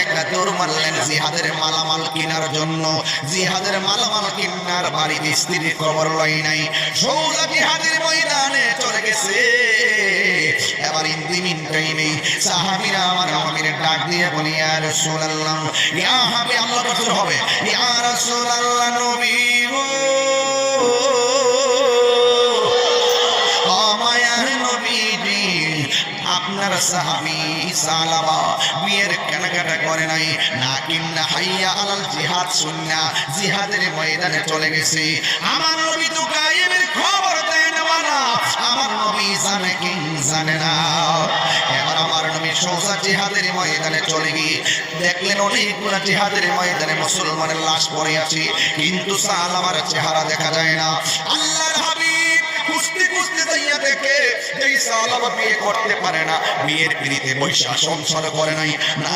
একটা দৌড় মারলেন জিহাদের মালামাল কেনার জন্য। জিহাদের মালামাল কেনার বাড়িতে স্ত্রীর খবর লয় নাই, সোজা জিহাদের ময়দানে চলে গেছে। এবার ইন্দিমিন টাইমে সাহাবীরা আমার নবীর ডাক দিয়ে বলে, ইয়া রাসূলুল্লাহ, ইয়া হাবিব আল্লাহ রাসূল হবে, ইয়া রাসূলুল্লাহ নবী গো, আপনার সাহাবী সালাবা বিয়ের কেনাকাটা করে নাই, না কিন্না হাইয়া আলাল জিহাদ শুননা জিহাদের ময়দানে চলে গেছে। আমার নবী তো গায়েবের খবর দেয় না, আমার নবী জানে কি জানে না। এবার আমার নবী সোজা জিহাদের ময়দানে চলে গিয়ে দেখলেন অনেকগুলো জিহাদের ময়দানে মুসলমানের লাশ পড়ে আছে, কিন্তু সালাবার চেহারা দেখা যায় না। আল্লাহর হাবিব খুঁজতে খুঁজতে যাইয়া দেখে এই সালাবা বিয়ে করতে পারে না, বিয়ের পিড়িতে বৈশা সংসার করে নাই, না